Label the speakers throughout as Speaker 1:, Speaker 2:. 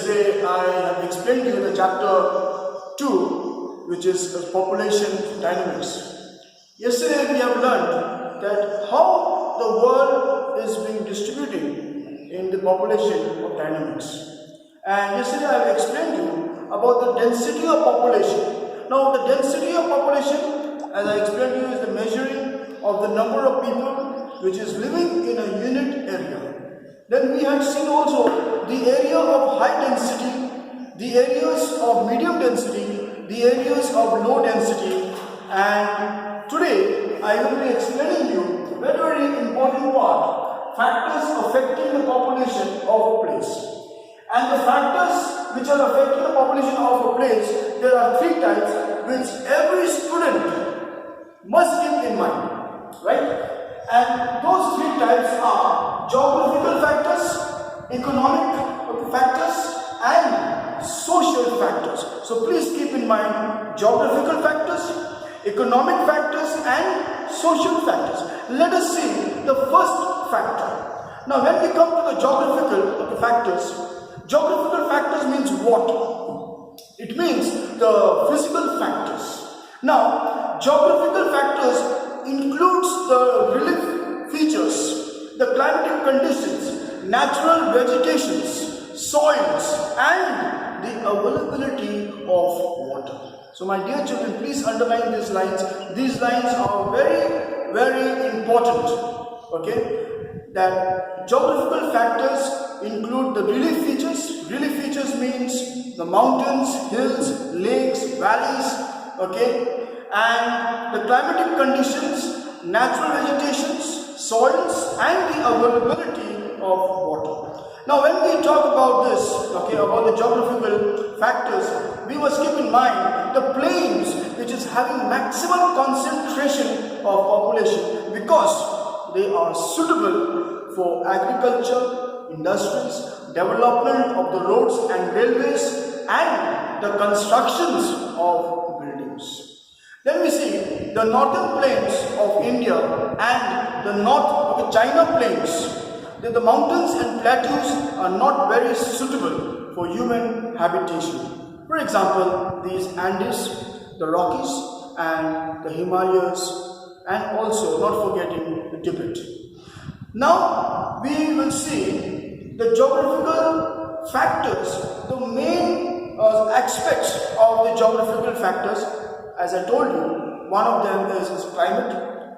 Speaker 1: Yesterday I have explained to you the chapter 2, which is population dynamics. Yesterday we have learned that how the world is being distributed in the population of dynamics. And yesterday I have explained to you about the density of population. Now the density of population, as I explained to you, is the measuring of the number of people which is living in a unit area. Then we had seen also the area of high density, the areas of medium density, the areas of low density, and today I will be explaining you a very, very important part, factors affecting the population of a place. And the factors which are affecting the population of a place, there are three types which every student must keep in mind, right? And those three types are geographical factors, economic factors, and social factors. So please keep in mind geographical factors, economic factors, and social factors. Let us see the first factor. Now when we come to the geographical factors means what? It means the physical factors. Now geographical factors includes the relief features, the climatic conditions, natural vegetations, soils, and the availability of water. So my dear children, please underline these lines. These lines are very, very important. Okay? That geographical factors include the relief features. Relief features means the mountains, hills, lakes, valleys, okay? And the climatic conditions, natural vegetations, soils, and the availability of water. Now when we talk about this, okay, about the geographical factors, we must keep in mind the plains which is having maximum concentration of population because they are suitable for agriculture, industries, development of the roads and railways, and the constructions of buildings. Then we see the northern plains of India and the north of the China plains. The mountains and plateaus are not very suitable for human habitation. For example, these Andes, the Rockies, and the Himalayas, and also not forgetting the Tibet. Now we will see the geographical factors, the main aspects of the geographical factors. As I told you, one of them is climate,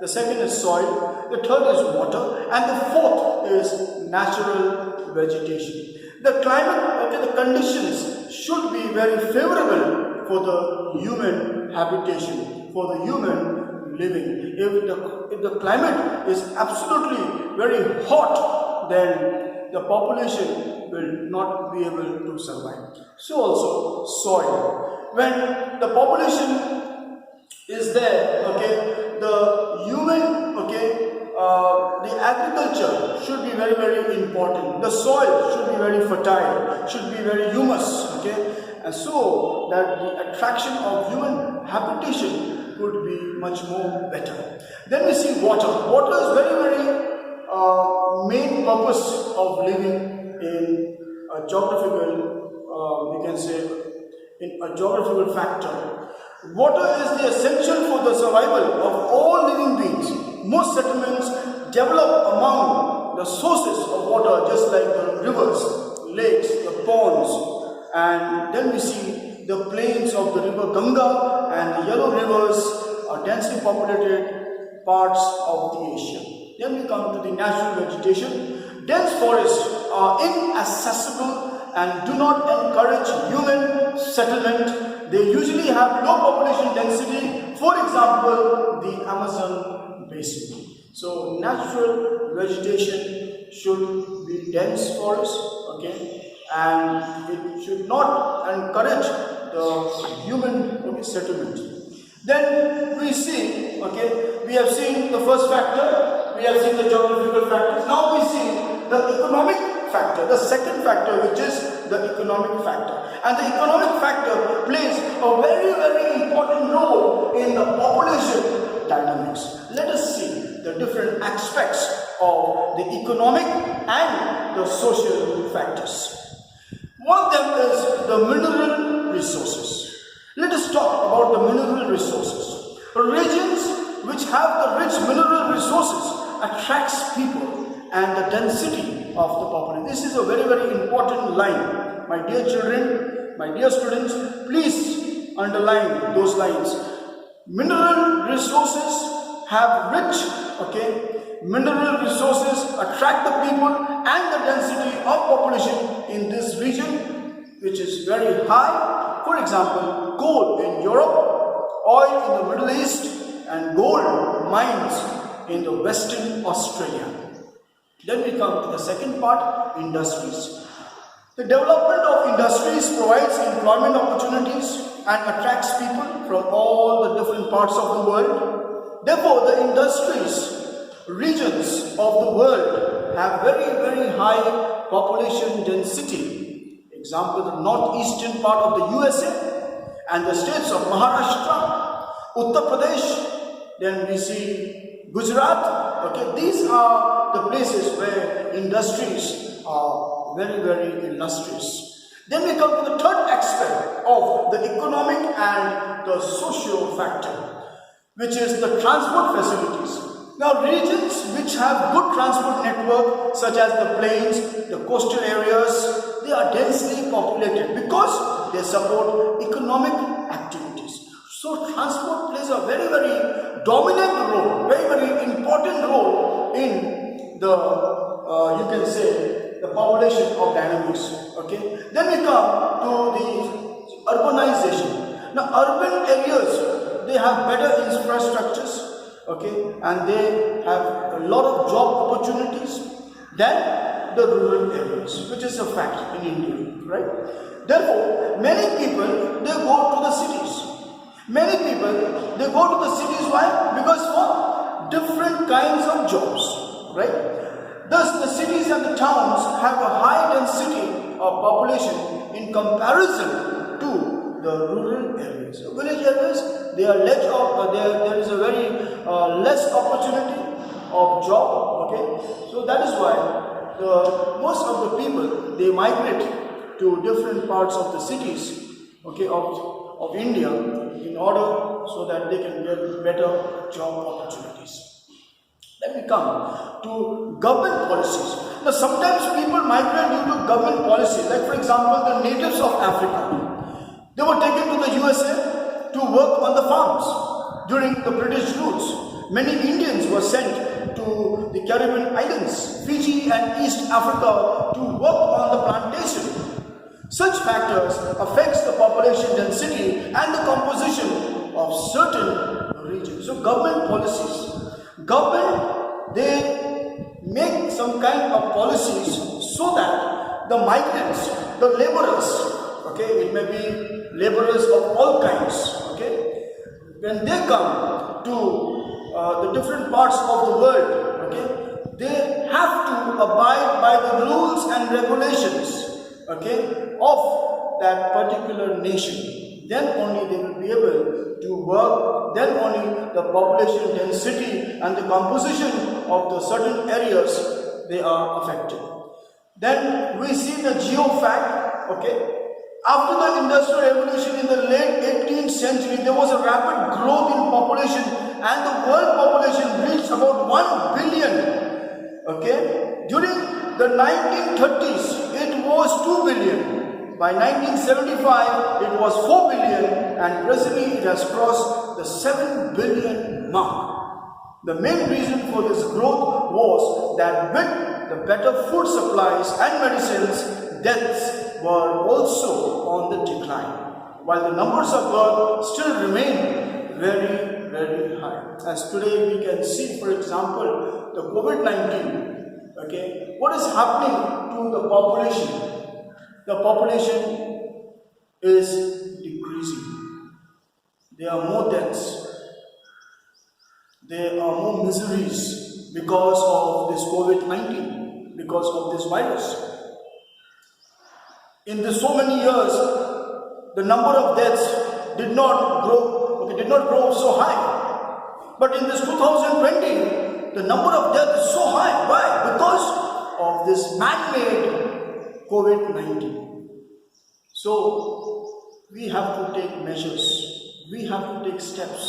Speaker 1: the second is soil, the third is water, and the fourth is natural vegetation. The climate, okay, the conditions should be very favorable for the human habitation, for the human living. If the climate is absolutely very hot, then the population will not be able to survive. So also soil. When the population is there, okay, the human, okay, the agriculture should be very, very important. The soil should be very fertile, should be very humus, okay, and so that the attraction of human habitation could be much more better. Then we see water. Water is very, very main purpose of living in a geographical, we can say, in a geographical factor. Water is the essential for the survival of all living beings. Most settlements develop among the sources of water, just like the rivers, lakes, the ponds, and then we see the plains of the river Ganga and the yellow rivers are densely populated parts of the Asia. Then we come to the natural vegetation. Dense forests are inaccessible and do not encourage human settlement. They usually have low population density, for example, the Amazon basin. So natural vegetation should be dense forest, okay, and it should not encourage the human settlement. Then we see, okay, we have seen the first factor, we have seen the geographical factors. Now we see the economic factor, the second factor, which is the economic factor. And the economic factor plays a very, very important role in the population dynamics. Let us see the different aspects of the economic and the social factors. One of them is the mineral resources. Let us talk about the mineral resources. Regions which have the rich mineral resources attracts people and the density of the population. This is a very, very important line. My dear children, my dear students, please underline those lines. Mineral resources have rich, mineral resources attract the people and the density of population in this region, which is very high. For example, coal in Europe, oil in the Middle East, and gold mines in the Western Australia. Then we come to the second part, industries. The development of industries provides employment opportunities and attracts people from all the different parts of the world. Therefore, the industries, regions of the world have very, very high population density. Example, the northeastern part of the USA and the states of Maharashtra, Uttar Pradesh, then we see Gujarat. These are the places where industries are very, very illustrious. Then we come to the third aspect of the economic and the social factor, which is the transport facilities. Now, regions which have good transport network, such as the plains, the coastal areas, they are densely populated because they support economic activities. So, transport plays a very, very dominant role, very, very important role in the, you can say, the population of dynamics. Then we come to the urbanization. Now, urban areas, they have better infrastructures. And they have a lot of job opportunities than the rural areas, which is a fact in India, right? Therefore, many people, they go to the cities. Many people, they go to the cities, why? Because for different kinds of jobs, right? Thus, the cities and the towns have a high density of population in comparison to the rural areas. Village areas, they are less of, there is a very less opportunity of job. So that is why most of the people, they migrate to different parts of the cities, of India, in order so that they can get better job opportunities. Let me come to government policies. Now, sometimes people migrate due to government policy. Like, for example, the natives of Africa. They were taken to the USA to work on the farms during the British rules. Many Indians were sent to the Caribbean islands, Fiji and East Africa to work on the plantation. Such factors affects the population density and the composition of certain regions. So government policies. Government, they make some kind of policies so that the migrants, the laborers, it may be laborers of all kinds, when they come to the different parts of the world, they have to abide by the rules and regulations, of that particular nation. Then only they will be able to work, then only the population density and the composition of the certain areas, they are affected. Then we see the geofact, After the Industrial Revolution in the late 18th century, there was a rapid growth in population and the world population reached about 1 billion. During the 1930s, it was 2 billion. By 1975, it was 4 billion and presently it has crossed the 7 billion mark. The main reason for this growth was that with the better food supplies and medicines, deaths were also on the decline, while the numbers of birth still remain very, very high. As today we can see, for example, the COVID-19, what is happening to the population? The population is decreasing. There are more deaths. There are more miseries because of this COVID-19, because of this virus. In this so many years, the number of deaths did not grow so high. But in this 2020, the number of deaths is so high. Why? Because of this man-made COVID-19. So we have to take measures, we have to take steps,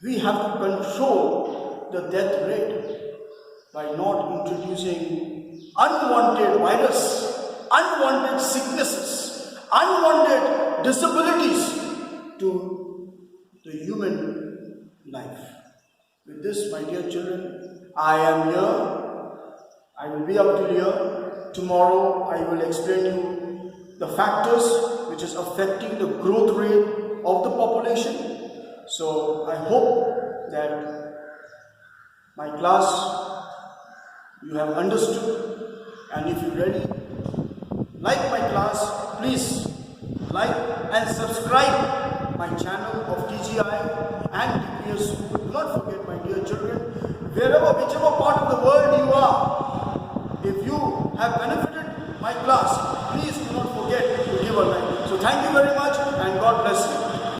Speaker 1: we have to control the death rate by not introducing unwanted virus, unwanted sicknesses, unwanted disabilities to the human life. With this, my dear children, I am here. I will be up till here. Tomorrow I will explain you the factors which is affecting the growth rate of the population. So I hope that my class you have understood, and if you really like my class, please like and subscribe my channel of TGI and DPS School. Do not forget, my dear children, whichever part of the world you are, if you have benefited my class,